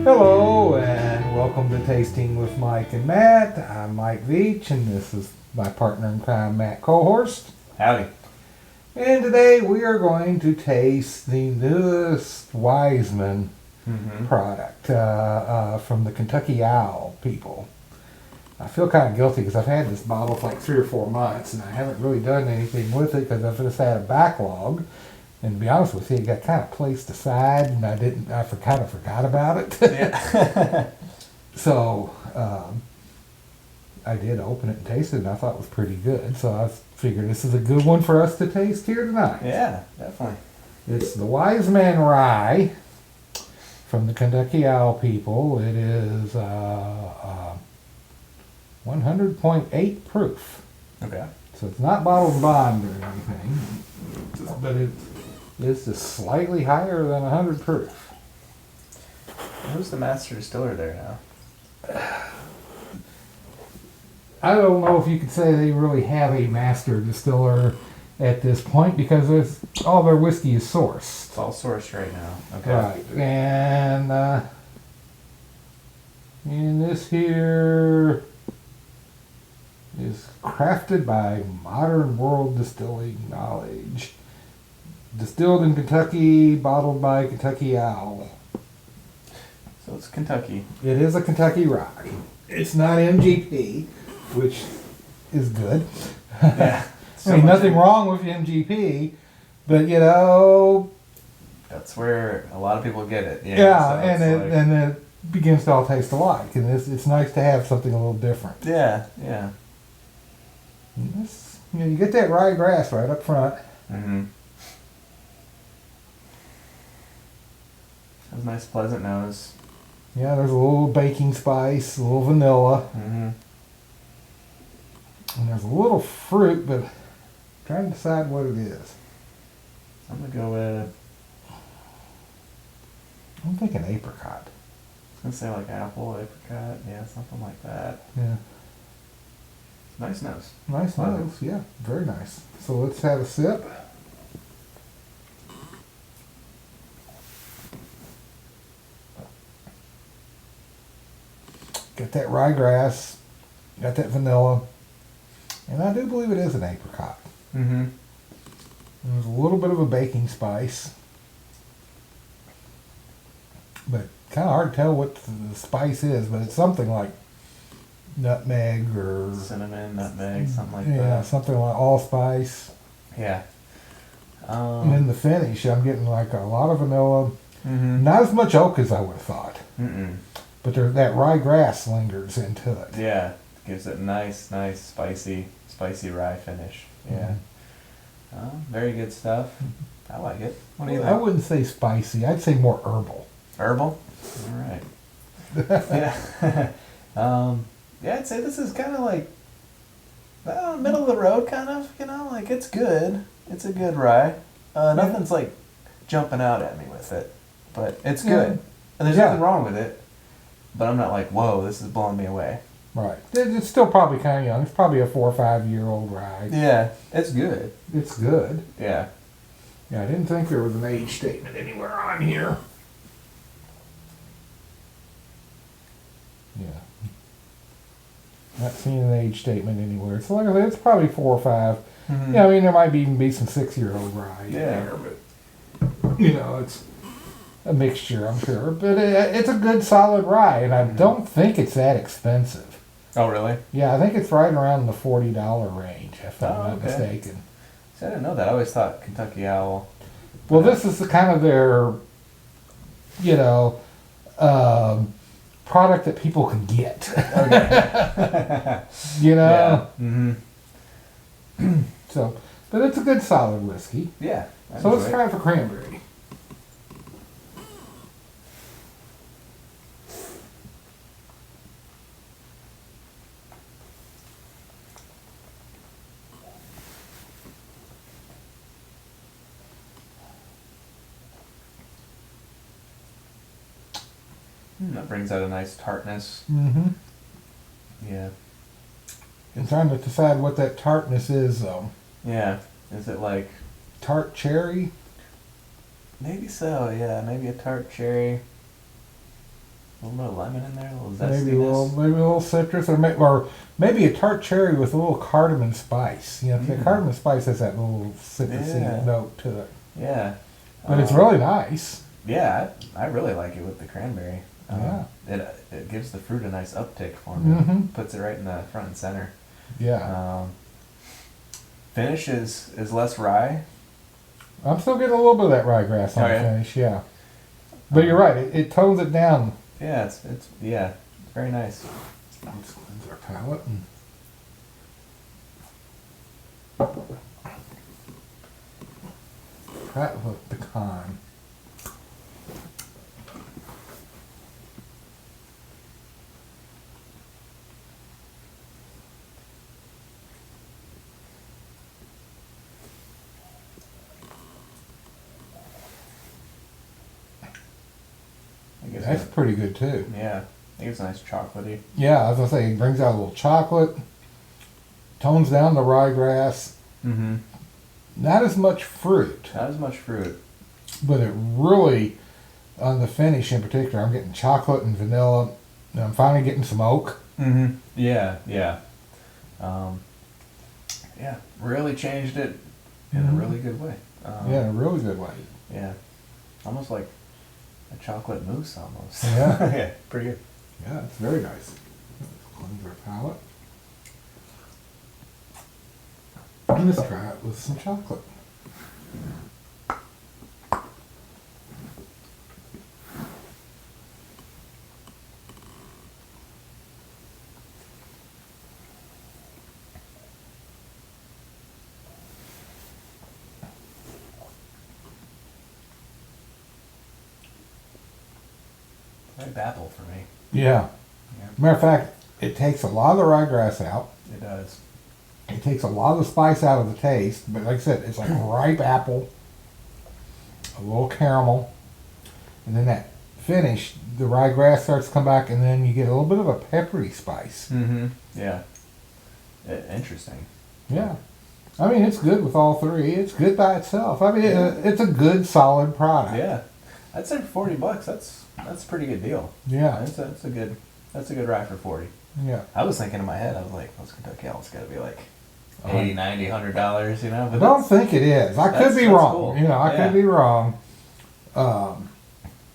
Hello and welcome to Tasting with Mike and Matt. I'm Mike Veach and this is my partner in crime, Matt Kohorst. Howdy. And today we are going to taste the newest Wiseman product from the Kentucky Owl people. I feel kind of guilty because I've had this bottle for like 3 or 4 months and I haven't really done anything with it because I've just had a backlog. And to be honest with you, it got kind of placed aside, and I kind of forgot about it. Yeah. So I did open it and taste it, and I thought it was pretty good. So I figured this is a good one for us to taste here tonight. Yeah, definitely. It's the Wiseman Rye from the Kentucky Owl people. It is 100.8 proof. Okay. So it's not bottled bond or anything, but it's just slightly higher than 100 proof. Who's the master distiller there now? I don't know if you could say they really have a master distiller at this point because all their whiskey is sourced. It's all sourced right now. Okay. Right. And this here is crafted by modern world distilling knowledge. Distilled in Kentucky, bottled by Kentucky Owl. So it's Kentucky. It is a Kentucky rye. It's not MGP, which is good. Yeah. I mean, nothing wrong with MGP, but that's where a lot of people get it. Yeah, and it begins to all taste alike, and it's nice to have something a little different. Yeah, yeah. And you get that ryegrass right up front. Mm-hmm. Has a nice pleasant nose. Yeah, there's a little baking spice, a little vanilla, Mm-hmm. and there's a little fruit, but I'm trying to decide what it is. I'm gonna go with, I'm thinking apricot. I was gonna say like apple, apricot, yeah, something like that. Yeah. Nice nose. Nice nose, yeah, very nice. So let's have a sip. Got that ryegrass, got that vanilla, and I do believe it is an apricot. Mm-hmm. There's a little bit of a baking spice, but kind of hard to tell what the spice is, but it's something like nutmeg or Cinnamon, nutmeg, something like yeah, that. something like allspice. Yeah. And in the finish, I'm getting like a lot of vanilla, Mm-hmm. not as much oak as I would have thought, Mm-mm. but that ryegrass lingers into it. Yeah, gives it nice, spicy rye finish. Yeah. Very good stuff. I like it. What do you I think? wouldn't say spicy. I'd say more herbal. Herbal? All right. Yeah. Yeah, I'd say this is kind of like middle of the road kind of, like it's good. It's a good rye. Nothing's like jumping out at me with it, but it's good. And there's nothing wrong with it, but I'm not like, whoa, this is blowing me away. Right. It's still probably kind of young. It's probably a 4 or 5 year old rye. Yeah, it's good. It's good. Yeah. Yeah, I didn't think there was an age statement anywhere on here. Yeah. Not seeing an age statement anywhere. So like I said, it's probably 4 or 5. Mm-hmm. Yeah, I mean, there might even be some 6-year-old rye in Yeah. there, but, it's a mixture, I'm sure. But it's a good, solid rye, and I don't think it's that expensive. Oh, really? Yeah, I think it's right around the $40 range, if I'm not mistaken. See, I didn't know that. I always thought Kentucky Owl. Well, this is the kind of their, product that people can get. Okay. Yeah. Mm-hmm. So, but it's a good, solid whiskey. Yeah. So let's try it for cranberry. That brings out a nice tartness. Mm-hmm. Yeah. I'm trying to decide what that tartness is, though. Yeah. Is it like... Tart cherry? Maybe so, yeah. Maybe a tart cherry. A little bit of lemon in there, a little maybe a zestiness. little citrus, or maybe a tart cherry with a little cardamom spice. You know, the cardamom spice has that little citrusy note to it. Yeah. But it's really nice. Yeah, I really like it with the cranberry. Yeah. It gives the fruit a nice uptick for me. Puts it right in the front and center. Yeah. Finish is less rye. I'm still getting a little bit of that ryegrass on the finish, yeah. But you're right, it tones it down. Yeah, it's very nice. Let's cleanse our palate. Try it with pecan. That's pretty good too. Yeah, I think it's nice chocolatey. Yeah, as I say, it brings out a little chocolate, tones down the ryegrass. Mm-hmm. Not as much fruit. Not as much fruit. But it really, on the finish in particular, I'm getting chocolate and vanilla, and I'm finally getting some oak. Mm-hmm. Yeah. Yeah, really changed it in a really good way. Yeah, in a really good way. Yeah, almost like a chocolate mousse almost. Yeah. Yeah, pretty good. Yeah, it's very nice. Cleanse our palate. And let's try it with some chocolate. Ripe apple for me. Yeah. Matter of fact, it takes a lot of the ryegrass out. It does. It takes a lot of the spice out of the taste, but like I said, it's like ripe apple, a little caramel, and then that finish, the ryegrass starts to come back, and then you get a little bit of a peppery spice. Mm-hmm. Yeah. Interesting. Yeah. I mean, it's good with all three. It's good by itself. I mean, it's a good, solid product. Yeah. I'd say for $40, that's a pretty good deal. Yeah. That's a good rye for 40. Yeah. I was thinking in my head, I was like, those Kentucky Owls got to be like $80, $90, $100, you know? But I don't think it is. I could be wrong. Cool. You know, I could be wrong. But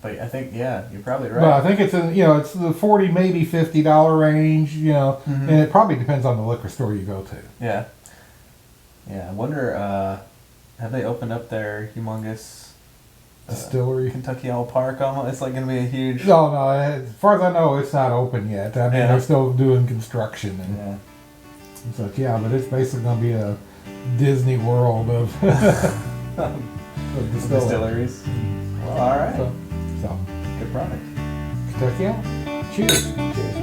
I think, you're probably right. But I think it's it's the $40, maybe $50 range, and it probably depends on the liquor store you go to. Yeah. Yeah, I wonder, have they opened up their humongous distillery? Kentucky Owl Park almost? It's like going to be a huge... No, as far as I know, it's not open yet. I mean, they're still doing construction. And such, but it's basically going to be a Disney World of, of distilleries. Well, all right. So, good product. Kentucky Owl. Cheers. Cheers.